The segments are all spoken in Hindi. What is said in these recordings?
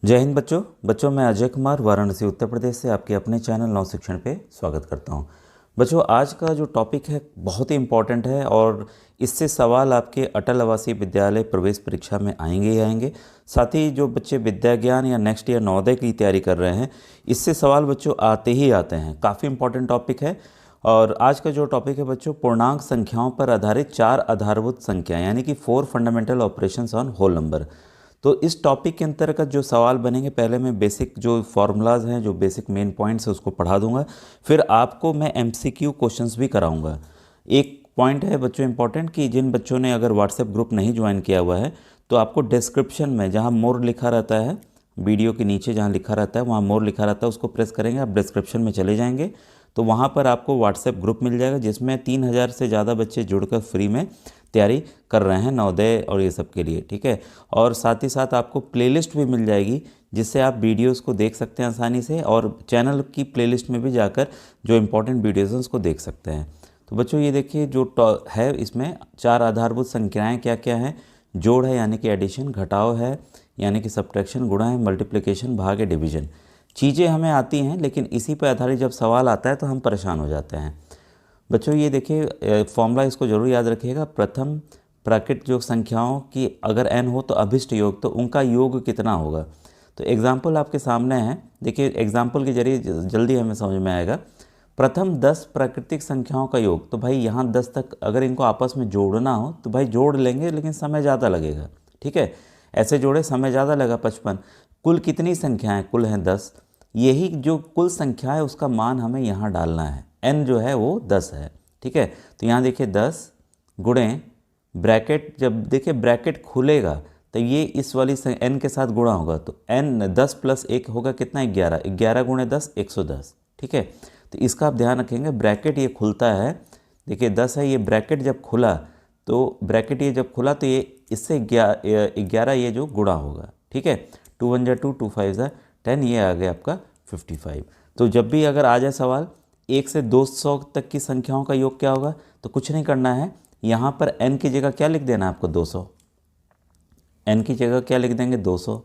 जय हिंद बच्चों मैं अजय कुमार वाराणसी उत्तर प्रदेश से आपके अपने चैनल नव शिक्षण पे स्वागत करता हूं। बच्चों आज का जो टॉपिक है बहुत ही इम्पॉर्टेंट है और इससे सवाल आपके अटल आवासीय विद्यालय प्रवेश परीक्षा में आएंगे ही आएंगे। साथ ही जो बच्चे विद्या ज्ञान या नेक्स्ट ईयर नवोदय की तैयारी कर रहे हैं इससे सवाल बच्चों आते ही आते हैं। काफ़ी इम्पॉर्टेंट टॉपिक है। और आज का जो टॉपिक है बच्चों पूर्णांक संख्याओं पर आधारित 4 आधारभूत संख्या यानी कि 4 fundamental operations on whole number. तो इस टॉपिक के अंतर्गत जो सवाल बनेंगे पहले मैं बेसिक जो फार्मूलाज हैं जो बेसिक मेन पॉइंट्स है उसको पढ़ा दूंगा। फिर आपको मैं एमसीक्यू क्वेश्चंस भी कराऊंगा। एक पॉइंट है बच्चों इंपॉर्टेंट कि जिन बच्चों ने अगर व्हाट्सएप ग्रुप नहीं ज्वाइन किया हुआ है तो आपको डिस्क्रिप्शन में जहाँ मोर लिखा रहता है वीडियो के नीचे जहाँ लिखा रहता है वहाँ मोर लिखा रहता है उसको प्रेस करेंगे आप डिस्क्रिप्शन में चले जाएंगे तो वहाँ पर आपको व्हाट्सएप ग्रुप मिल जाएगा जिसमें 3000 से ज़्यादा बच्चे जुड़कर फ्री में तैयारी कर रहे हैं नवोदय और ये सब के लिए, ठीक है। और साथ ही साथ आपको प्लेलिस्ट भी मिल जाएगी जिससे आप वीडियोस को देख सकते हैं आसानी से और चैनल की प्लेलिस्ट में भी जाकर जो इम्पोर्टेंट वीडियोस हैं उसको देख सकते हैं। तो बच्चों ये देखिए जो है इसमें 4 आधारभूत संख्याएँ क्या क्या हैं। जोड़ है यानी कि एडिशन, घटाव है यानी कि सब्ट्रैक्शन, गुणा है, मल्टीप्लिकेशन, भाग है, डिवीजन। चीज़ें हमें आती हैं लेकिन इसी पर आधारित जब सवाल आता है तो हम परेशान हो जाते हैं। बच्चों ये देखिए फॉर्मूला इसको जरूर याद रखिएगा। प्रथम प्राकृत योग संख्याओं की अगर n हो तो अभिष्ट योग तो उनका योग कितना होगा। तो एग्जाम्पल आपके सामने है, देखिए एग्जाम्पल के जरिए जल्दी हमें समझ में आएगा। प्रथम 10 प्राकृतिक संख्याओं का योग, तो भाई यहाँ 10 तक अगर इनको आपस में जोड़ना हो तो भाई जोड़ लेंगे लेकिन समय ज़्यादा लगेगा, ठीक है। ऐसे जोड़े समय ज़्यादा लगा 55। कुल कितनी संख्याएँ, कुल हैं 10। यही जो कुल संख्या है उसका मान हमें यहाँ डालना है, n जो है वो 10 है, ठीक है। तो यहाँ देखिए 10 गुणे ब्रैकेट, जब देखिए ब्रैकेट खुलेगा तो ये इस वाली n के साथ गुणा होगा तो n 10 + 1 होगा कितना, 11। 11 गुणे 10 110, ठीक है। तो इसका आप ध्यान रखेंगे ब्रैकेट ये खुलता है, देखिए 10 है, ये ब्रैकेट जब खुला तो ब्रैकेट ये जब खुला तो ये इससे 11 ये जो गुणा होगा, ठीक है। 2 1 2 2 5 10, ये आ गया आपका 55। तो जब भी अगर आ जाए सवाल 1 से 200 तक की संख्याओं का योग क्या होगा तो कुछ नहीं करना है, यहाँ पर n की जगह क्या लिख देना है आपको 200, n की जगह क्या लिख देंगे 200।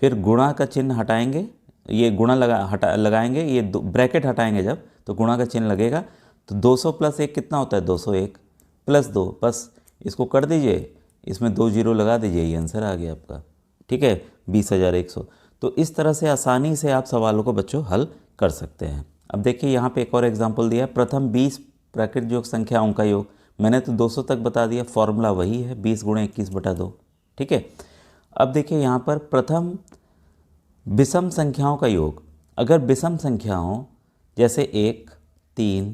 फिर गुणा का चिन्ह हटाएंगे, ये गुणा लगाएंगे, ये ब्रैकेट हटाएंगे जब तो गुणा का चिन्ह लगेगा। तो 200 + 1 कितना होता है 201 + 2, बस इसको कर दीजिए, इसमें 2 जीरो लगा दीजिए, ये आंसर आ गया आपका, ठीक है, 20,100। तो इस तरह से आसानी से आप सवालों को बच्चों हल कर सकते हैं। अब देखिए यहाँ पे एक और एग्जांपल दिया, प्रथम 20 प्राकृत योग संख्याओं का योग, मैंने तो 200 तक बता दिया, फॉर्मूला वही है 20 × 21/2, ठीक है। अब देखिए यहाँ पर प्रथम विषम संख्याओं का योग, अगर विषम संख्या हो जैसे 1 3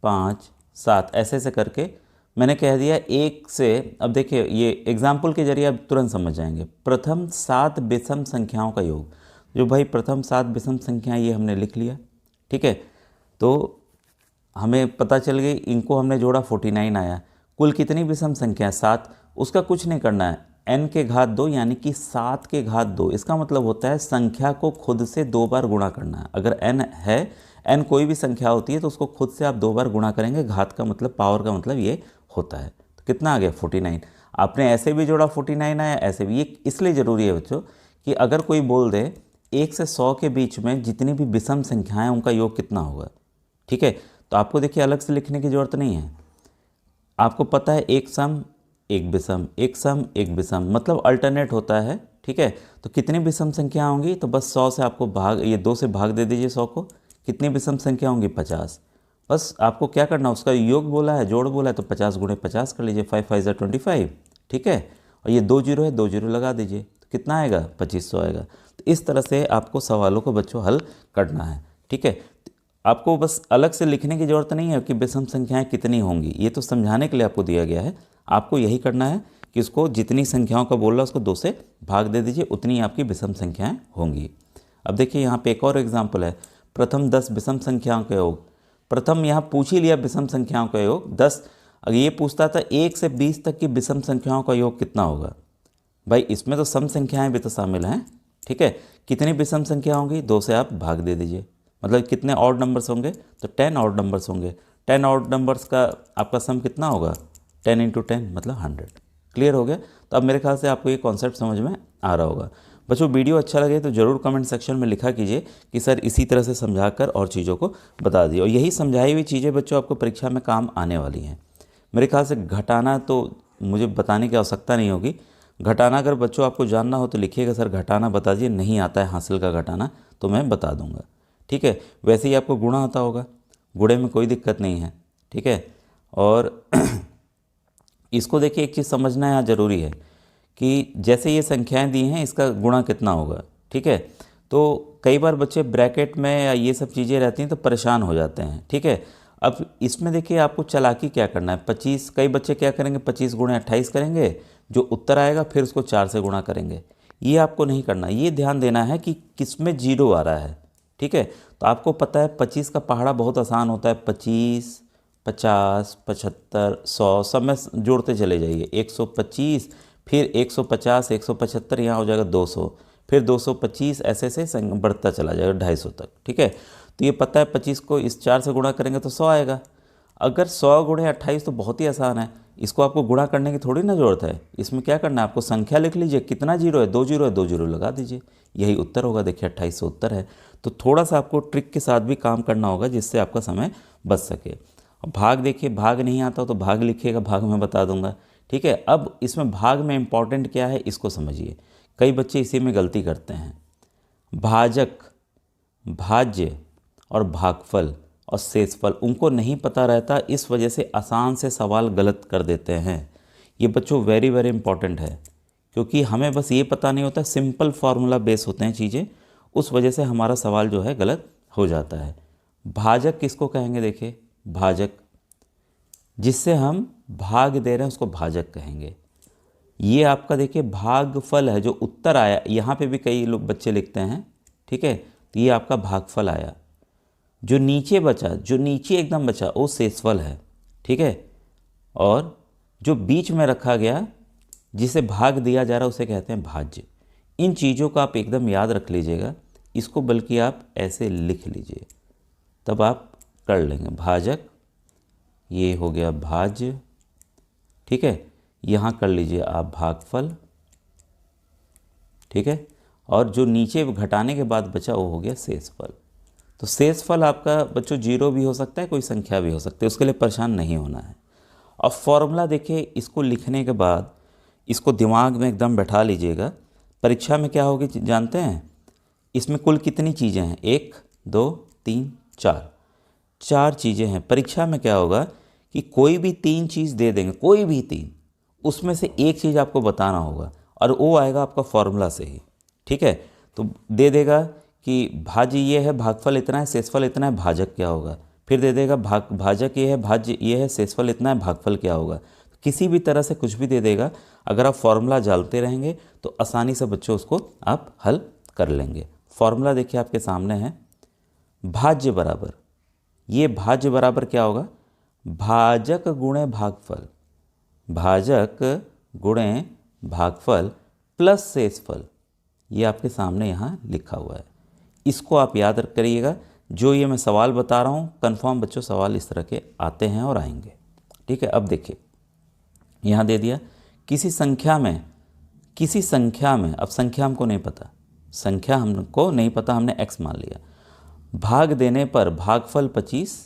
5 7 ऐसे करके मैंने कह दिया 1 से, अब देखिए ये एग्जाम्पल के जरिए आप तुरंत समझ जाएंगे। प्रथम 7 विषम संख्याओं का योग, जो भाई प्रथम 7 विषम संख्याएं ये हमने लिख लिया, ठीक है। तो हमें पता चल गई, इनको हमने जोड़ा 49 आया। कुल कितनी विषम संख्या है 7, उसका कुछ नहीं करना है, n के घात 2 यानी कि 7 के घात 2। इसका मतलब होता है संख्या को खुद से 2 बार गुणा करना है। अगर n है, n कोई भी संख्या होती है तो उसको खुद से आप 2 बार गुणा करेंगे, घात का मतलब पावर का मतलब ये होता है। तो कितना आ गया 49। आपने ऐसे भी जोड़ा 49 आया, ऐसे भी। ये इसलिए ज़रूरी है बच्चों कि अगर कोई बोल दे 1 से 100 के बीच में जितनी भी विषम संख्याएं उनका योग कितना होगा, ठीक है। तो आपको देखिए अलग से लिखने की ज़रूरत नहीं है, आपको पता है एक सम एक विषम, एक सम एक विषम, मतलब अल्टरनेट होता है, ठीक है। तो कितनी विषम संख्या होंगी तो बस 100 से आपको भाग, ये 2 से भाग दे दीजिए 100 को। कितनी विषम संख्या होंगी 50। बस आपको क्या करना, उसका योग बोला है, जोड़ बोला है तो 50 × 50 कर लीजिए, 5 5 25, ठीक है। और ये 2 जीरो है, 2 जीरो लगा दीजिए, तो कितना आएगा 2500 आएगा। तो इस तरह से आपको सवालों को बच्चों हल करना है, ठीक है। आपको बस अलग से लिखने की ज़रूरत नहीं है कि विषम संख्याएं कितनी होंगी, ये तो समझाने के लिए आपको दिया गया है। आपको यही करना है कि उसको जितनी संख्याओं का बोल रहा है उसको 2 से भाग दे दीजिए, उतनी आपकी विषम संख्याएं होंगी। अब देखिए यहाँ पे एक और एग्जाम्पल है, प्रथम 10 विषम संख्याओं का योग। प्रथम यहाँ पूछ ही लिया विषम संख्याओं का योग 10। अगर ये पूछता था 1 से 20 तक की विषम संख्याओं का योग कितना होगा, भाई इसमें तो सम संख्याएं भी तो शामिल हैं, ठीक है। कितनी विषम संख्या होंगी, 2 से आप भाग दे दीजिए, मतलब कितने ऑड नंबर्स होंगे तो 10 ऑड नंबर्स होंगे। 10 ऑड नंबर्स का आपका सम कितना होगा 10 × 10 मतलब 100। क्लियर हो गया। तो अब मेरे ख्याल से आपको ये कॉन्सेप्ट समझ में आ रहा होगा। बच्चों वीडियो अच्छा लगे तो ज़रूर कमेंट सेक्शन में लिखा कीजिए कि सर इसी तरह से समझाकर और चीज़ों को बता दिए, और यही समझाई हुई चीज़ें बच्चों आपको परीक्षा में काम आने वाली हैं। मेरे ख्याल से घटाना तो मुझे बताने की आवश्यकता नहीं होगी। घटाना अगर बच्चों आपको जानना हो तो लिखिएगा सर घटाना बता दीजिए, नहीं आता है हासिल का घटाना तो मैं बता दूंगा। ठीक है, वैसे ही आपको गुणा आता होगा, गुणे में कोई दिक्कत नहीं है। ठीक है, और इसको देखिए एक चीज़ समझना यहाँ ज़रूरी है कि जैसे ये संख्याएं दी हैं इसका गुणा कितना होगा। ठीक है, तो कई बार बच्चे ब्रैकेट में या ये सब चीज़ें रहती हैं तो परेशान हो जाते हैं। ठीक है, अब इसमें देखिए आपको चालाकी क्या करना है। 25, कई बच्चे क्या करेंगे 25 गुणे 28 करेंगे, जो उत्तर आएगा फिर उसको 4 से गुणा करेंगे। ये आपको नहीं करना, ये ध्यान देना है कि किस में जीरो आ रहा है। ठीक है, तो आपको पता है 25 का पहाड़ा बहुत आसान होता है, 25, 50, 75, 100 सब में जोड़ते चले जाइए। 125, फिर 150, 175, यहाँ हो जाएगा 200, फिर 225, ऐसे ऐसे बढ़ता चला जाएगा 250 तक। ठीक है, तो ये पता है 25 को इस 4 से गुणा करेंगे तो 100 आएगा। अगर 100 गुणे 28 तो बहुत ही आसान है, इसको आपको गुणा करने की थोड़ी ना ज़रूरत है। इसमें क्या करना है, आपको संख्या लिख लीजिए, कितना जीरो है, 2 जीरो है, 2 जीरो लगा दीजिए, यही उत्तर होगा। देखिए 28 उत्तर है। तो थोड़ा सा आपको ट्रिक के साथ भी काम करना होगा जिससे आपका समय बच सके। भाग देखिए, भाग नहीं आता तो भाग लिखिएगा, भाग मैं बता दूंगा। ठीक है, अब इसमें भाग में इम्पॉर्टेंट क्या है इसको समझिए। कई बच्चे इसी में गलती करते हैं। भाजक, भाज्य और भागफल और शेषफल उनको नहीं पता रहता, इस वजह से आसान से सवाल गलत कर देते हैं। ये बच्चों वेरी वेरी इंपॉर्टेंट है, क्योंकि हमें बस ये पता नहीं होता, सिंपल फार्मूला बेस होते हैं चीज़ें, उस वजह से हमारा सवाल जो है गलत हो जाता है। भाजक किसको कहेंगे, देखिए भाजक, जिससे हम भाग दे रहे हैं उसको भाजक कहेंगे। ये आपका देखिए भागफल है, जो उत्तर आया, यहाँ पे भी कई लोग बच्चे लिखते हैं। ठीक है, तो ये आपका भागफल आया। जो नीचे बचा, जो नीचे एकदम बचा वो शेषफल है। ठीक है, और जो बीच में रखा गया जिसे भाग दिया जा रहा है उसे कहते हैं भाज्य। इन चीज़ों को आप एकदम याद रख लीजिएगा, इसको बल्कि आप ऐसे लिख लीजिए, तब आप कर लेंगे। भाजक, ये हो गया भाज्य। ठीक है, यहाँ कर लीजिए आप भागफल। ठीक है, और जो नीचे घटाने के बाद बचा वो हो गया शेषफल। तो शेषफल आपका बच्चों जीरो भी हो सकता है, कोई संख्या भी हो सकती है, उसके लिए परेशान नहीं होना है। अब फॉर्मूला देखिए, इसको लिखने के बाद इसको दिमाग में एकदम बैठा लीजिएगा। परीक्षा में क्या होगी जानते हैं, इसमें कुल कितनी चीज़ें हैं, 1, 2, 3, 4, 4 चीज़ें हैं। परीक्षा में क्या होगा कि कोई भी 3 चीज़ दे देंगे, कोई भी 3, उसमें से एक चीज़ आपको बताना होगा, और वो आएगा आपका फॉर्मूला से ही। ठीक है, तो दे देगा कि भाज्य ये है, भागफल इतना है, शेषफल इतना है, भाजक क्या होगा। फिर दे देगा भाजक ये है, भाज्य ये है, शेषफल इतना है, भागफल क्या होगा। किसी भी तरह से कुछ भी दे देगा, अगर आप फॉर्मूला जानते रहेंगे तो आसानी से बच्चों उसको आप हल कर लेंगे। फॉर्मूला देखिए आपके सामने है, भाज्य बराबर, ये भाज्य बराबर क्या होगा, भाजक गुणे भागफल, भाजक गुणे भागफल प्लस शेषफल। ये आपके सामने यहाँ लिखा हुआ है, इसको आप याद करिएगा। जो ये मैं सवाल बता रहा हूँ, कंफर्म बच्चों सवाल इस तरह के आते हैं और आएंगे। ठीक है, अब देखिए यहाँ दे दिया किसी संख्या में, किसी संख्या में, अब संख्या हमको नहीं पता, संख्या हमको नहीं पता, हमने x मान लिया। भाग देने पर भागफल 25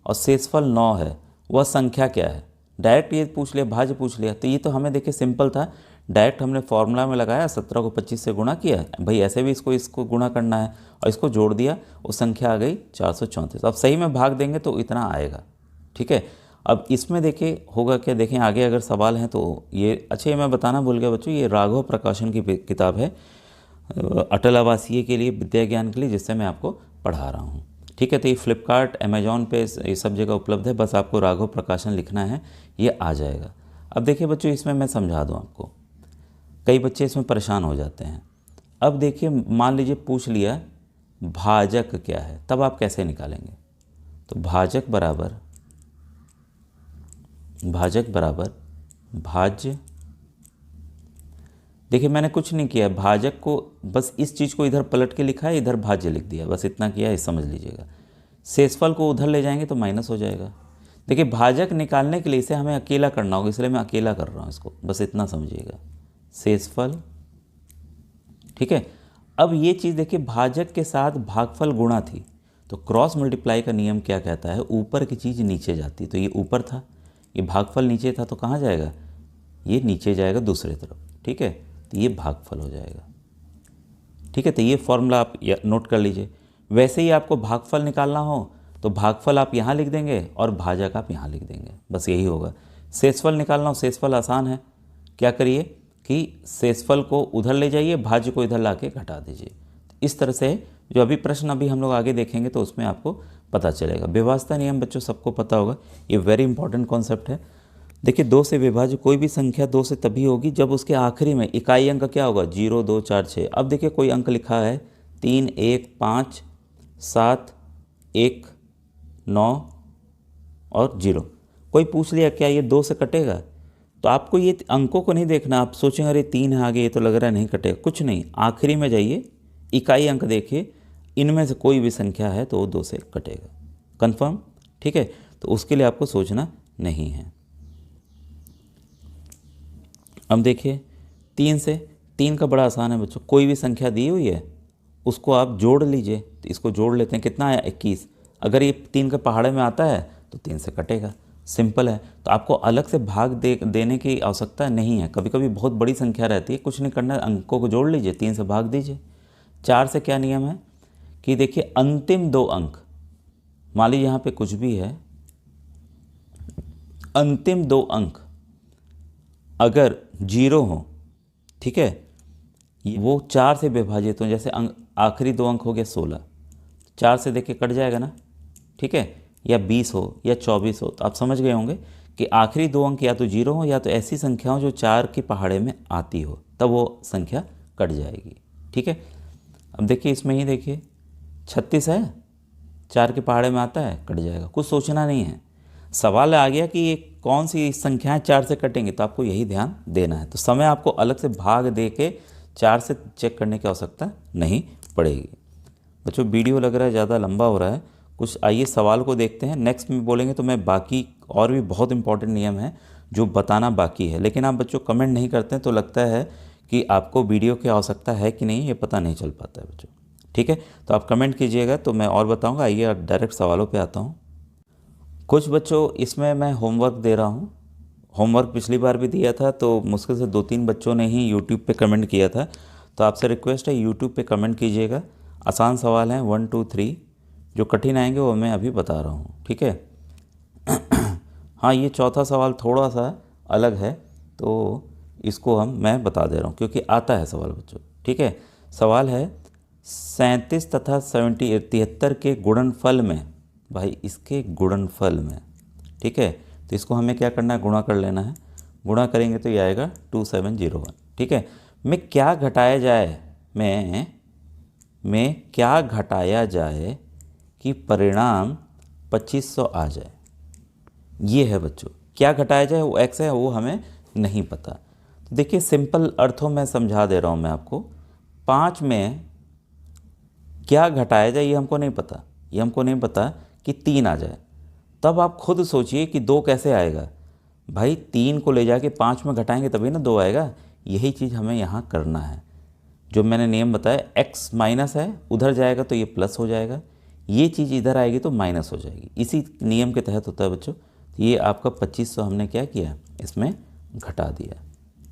और शेषफल 9 है, वह संख्या क्या है। डायरेक्ट ये पूछ लिया, भाज्य पूछ लिया, तो ये तो हमें देखिए सिंपल था, डायरेक्ट हमने फॉर्मूला में लगाया, 17 को 25 से गुणा किया, भाई ऐसे भी इसको गुणा करना है, और इसको जोड़ दिया, वो संख्या आ गई 434। अब सही में भाग देंगे तो इतना आएगा। ठीक है, अब इसमें देखिए होगा क्या, देखें आगे अगर सवाल हैं तो ये, अच्छा ये मैं बताना भूल गया बच्चों, ये राघव प्रकाशन की किताब है अटल आवासीय के लिए, विद्या ज्ञान के लिए, जिससे मैं आपको पढ़ा रहा हूँ। ठीक है, तो ये फ्लिपकार्ट, अमेजॉन पे ये सब जगह उपलब्ध है, बस आपको राघव प्रकाशन लिखना है, ये आ जाएगा। अब देखिए बच्चों, इसमें मैं समझा दूँ आपको, कई बच्चे इसमें परेशान हो जाते हैं। अब देखिए मान लीजिए पूछ लिया भाजक क्या है, तब आप कैसे निकालेंगे। तो भाजक बराबर, भाजक बराबर भाज्य, देखिए मैंने कुछ नहीं किया, भाजक को बस इस चीज़ को इधर पलट के लिखा है, इधर भाज्य लिख दिया, बस इतना किया है, समझ लीजिएगा। शेषफल को उधर ले जाएंगे तो माइनस हो जाएगा। देखिए भाजक निकालने के लिए इसे हमें अकेला करना होगा, इसलिए मैं अकेला कर रहा हूँ इसको, बस इतना समझिएगा। शेषफल ठीक है। अब ये चीज़ देखिए, भाजक के साथ भागफल गुणा थी, तो क्रॉस मल्टीप्लाई का नियम क्या कहता है, ऊपर की चीज़ नीचे जाती। तो ये ऊपर था, ये भागफल नीचे था, तो कहाँ जाएगा, ये नीचे जाएगा दूसरी तरफ। ठीक है, तो ये भागफल हो जाएगा। ठीक है, तो ये फॉर्मूला आप नोट कर लीजिए। वैसे ही आपको भागफल निकालना हो तो भागफल आप यहाँ लिख देंगे और भाजक आप यहाँ लिख देंगे, बस यही होगा। शेषफल निकालना हो, शेषफल आसान है, क्या करिए कि शेषफल को उधर ले जाइए, भाज्य को इधर ला के घटा दीजिए। इस तरह से जो अभी प्रश्न अभी हम लोग आगे देखेंगे तो उसमें आपको पता चलेगा। विभाज्यता नियम बच्चों सबको पता होगा, ये वेरी इंपॉर्टेंट कॉन्सेप्ट है। देखिए, 2 से विभाज्य कोई भी संख्या 2 से तभी होगी जब उसके आखिरी में इकाई अंक क्या होगा, 0, 2, 4, 6। अब देखिए कोई अंक लिखा है 3, 1, 5, 7, 1, 9 और 0। कोई पूछ लिया क्या ये 2 से कटेगा, तो आपको ये अंकों को नहीं देखना। आप सोचेंगे अरे 3 है आगे, ये तो लग रहा है नहीं कटेगा। कुछ नहीं, आखिरी में जाइए, इकाई अंक देखिए, इनमें से कोई भी संख्या है तो वो 2 से कटेगा। कंफर्म? ठीक है, तो उसके लिए आपको सोचना नहीं है। अब देखिए 3 से, 3 का बड़ा आसान है बच्चों, कोई भी संख्या दी हुई है उसको आप जोड़ लीजिए। तो इसको जोड़ लेते हैं, कितना आया, 21। अगर ये 3 के पहाड़े में आता है तो 3 से कटेगा, सिंपल है। तो आपको अलग से भाग देने की आवश्यकता नहीं है। कभी कभी बहुत बड़ी संख्या रहती है, कुछ नहीं करना, अंकों को जोड़ लीजिए, 3 से भाग दीजिए। 4 से क्या नियम है कि देखिए अंतिम 2 अंक, मान लीजिए यहाँ पे कुछ भी है, अंतिम 2 अंक अगर 0 हो, ठीक है, वो 4 से विभाजित हो। जैसे आखिरी 2 अंक हो गया 16, 4 से देखिए कट जाएगा ना, ठीक है, या 20 हो या 24 हो। तो आप समझ गए होंगे कि आखिरी 2 अंक या तो 0 हो या तो ऐसी संख्या हो जो 4 के पहाड़े में आती हो, तब वो संख्या कट जाएगी। ठीक है, अब देखिए इसमें ही देखिए 36 है, 4 के पहाड़े में आता है, कट जाएगा, कुछ सोचना नहीं है। सवाल आ गया कि ये कौन सी संख्याएं 4 से कटेंगी, तो आपको यही ध्यान देना है। तो समय आपको अलग से भाग दे के 4 से चेक करने की आवश्यकता नहीं पड़ेगी। बच्चों वीडियो लग रहा है ज़्यादा लंबा हो रहा है, कुछ आइए सवाल को देखते हैं। नेक्स्ट में बोलेंगे तो मैं बाकी और भी बहुत इंपॉर्टेंट नियम है जो बताना बाकी है, लेकिन आप बच्चों कमेंट नहीं करते हैं तो लगता है कि आपको वीडियो की आवश्यकता है कि नहीं, ये पता नहीं चल पाता है बच्चों। ठीक है, तो आप कमेंट कीजिएगा तो मैं और बताऊँगा। आइए आप डायरेक्ट सवालों पर आता हूँ। कुछ बच्चों इसमें मैं होमवर्क दे रहा हूँ। होमवर्क पिछली बार भी दिया था तो मुश्किल से 2-3 बच्चों ने ही यूट्यूब पे कमेंट किया था, तो आपसे रिक्वेस्ट है यूट्यूब पे कमेंट कीजिएगा। आसान सवाल हैं 1, 2, 3, जो कठिन आएंगे वो मैं अभी बता रहा हूँ। ठीक है। हाँ, ये चौथा सवाल थोड़ा सा अलग है तो इसको मैं बता दे रहा हूँ क्योंकि आता है सवाल बच्चों। ठीक है, सवाल है 37 तथा 73 के गुणनफल में, भाई इसके गुणनफल में, ठीक है, तो इसको हमें क्या करना है, गुणा कर लेना है। गुणा करेंगे तो ये आएगा 2701। ठीक है, में क्या घटाया जाए, में क्या घटाया जाए कि परिणाम 2500 आ जाए, ये है बच्चों। क्या घटाया जाए, वो x है, वो हमें नहीं पता। तो देखिए सिंपल अर्थों में समझा दे रहा हूँ मैं आपको। 5 में क्या घटाया जाए ये हमको नहीं पता, ये हमको नहीं पता कि 3 आ जाए। तब आप खुद सोचिए कि 2 कैसे आएगा। भाई 3 को ले जाके 5 में घटाएंगे तभी ना 2 आएगा। यही चीज़ हमें यहाँ करना है। जो मैंने नियम बताया, x माइनस है, उधर जाएगा तो ये प्लस हो जाएगा, ये चीज़ इधर आएगी तो माइनस हो जाएगी। इसी नियम के तहत होता है बच्चों। ये आपका 2500 हमने क्या किया, इसमें घटा दिया।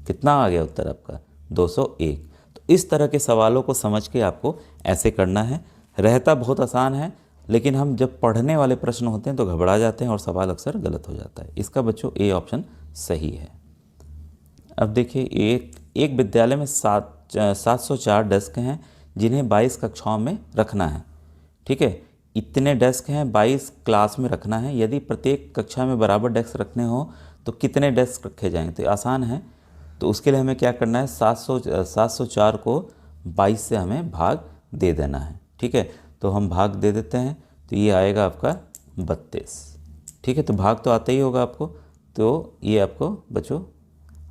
कितना आ गया उत्तर आपका, 201। तो इस तरह के सवालों को समझ के आपको ऐसे करना है। रहता बहुत आसान है, लेकिन हम जब पढ़ने वाले प्रश्न होते हैं तो घबरा जाते हैं और सवाल अक्सर गलत हो जाता है। इसका बच्चों ए ऑप्शन सही है। अब देखिए एक विद्यालय में 704 डेस्क हैं जिन्हें 22 कक्षाओं में रखना है। ठीक है, इतने डेस्क हैं, 22 क्लास में रखना है। यदि प्रत्येक कक्षा में बराबर डेस्क रखने हो तो कितने डेस्क रखे जाएंगे, तो आसान है। तो उसके लिए हमें क्या करना है, 704 को 22 से हमें भाग दे देना है। ठीक है, तो हम भाग दे देते हैं, तो ये आएगा आपका 32। ठीक है, तो भाग तो आता ही होगा आपको, तो ये आपको बच्चों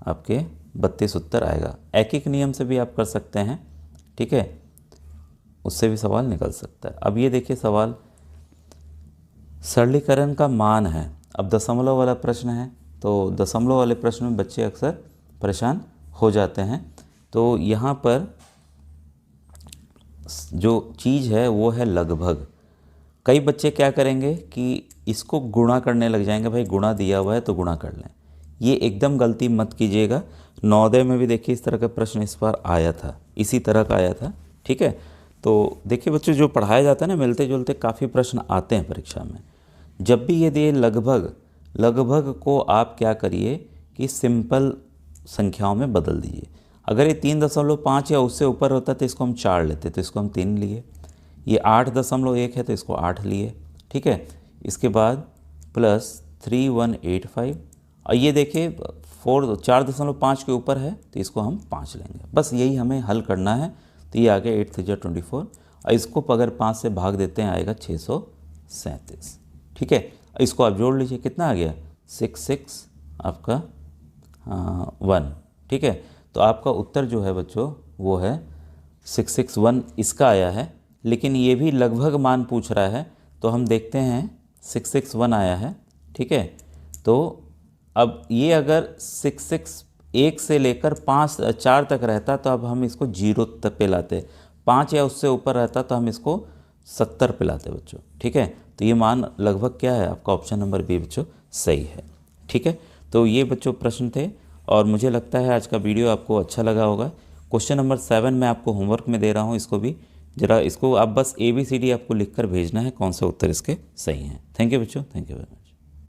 आपके 32 उत्तर आएगा। एक नियम से भी आप कर सकते हैं। ठीक है, उससे भी सवाल निकल सकता है। अब ये देखिए सवाल, सरलीकरण का मान है। अब दशमलव वाला प्रश्न है, तो दशमलव वाले प्रश्न में बच्चे अक्सर परेशान हो जाते हैं। तो यहाँ पर जो चीज़ है वो है लगभग। कई बच्चे क्या करेंगे कि इसको गुणा करने लग जाएंगे, भाई गुणा दिया हुआ है तो गुणा कर लें। ये एकदम गलती मत कीजिएगा। नवोदय में भी देखिए इस तरह का प्रश्न इस बार आया था, इसी तरह का आया था, ठीक है। तो देखिए बच्चों, जो पढ़ाया जाता है ना, मिलते जुलते काफ़ी प्रश्न आते हैं परीक्षा में। जब भी ये दिए लगभग को आप क्या करिए कि सिंपल संख्याओं में बदल दीजिए। अगर ये 3.5 या उससे ऊपर होता तो इसको हम 4 लेते, तो इसको हम 3 लिए। ये 8.1 है तो इसको 8 लिए, ठीक है। इसके बाद प्लस 3185, और ये देखिए 4.5 के ऊपर है तो इसको हम 5 लेंगे। बस यही हमें हल करना है। तो ये आ गया 8 3 24, और इसको अगर 5 से भाग देते हैं आएगा 637, ठीक है। इसको आप जोड़ लीजिए, कितना आ गया 66 आपका 1, ठीक है। तो आपका उत्तर जो है बच्चों वो है 661 इसका आया है। लेकिन ये भी लगभग मान पूछ रहा है, तो हम देखते हैं 661 आया है, ठीक है। तो अब ये अगर 1 से लेकर 4 तक रहता तो अब हम इसको 0 तक पे लाते, 5 या उससे ऊपर रहता तो हम इसको 70 पे लाते बच्चों, ठीक है। तो ये मान लगभग क्या है आपका, ऑप्शन नंबर बी बच्चों सही है, ठीक है। तो ये बच्चों प्रश्न थे, और मुझे लगता है आज का वीडियो आपको अच्छा लगा होगा। क्वेश्चन नंबर 7 मैं आपको होमवर्क में दे रहा हूँ, इसको भी जरा, इसको आप बस ABCD आपको लिख कर भेजना है, कौन से उत्तर इसके सही हैं। थैंक यू बच्चों, थैंक यू वेरी मच।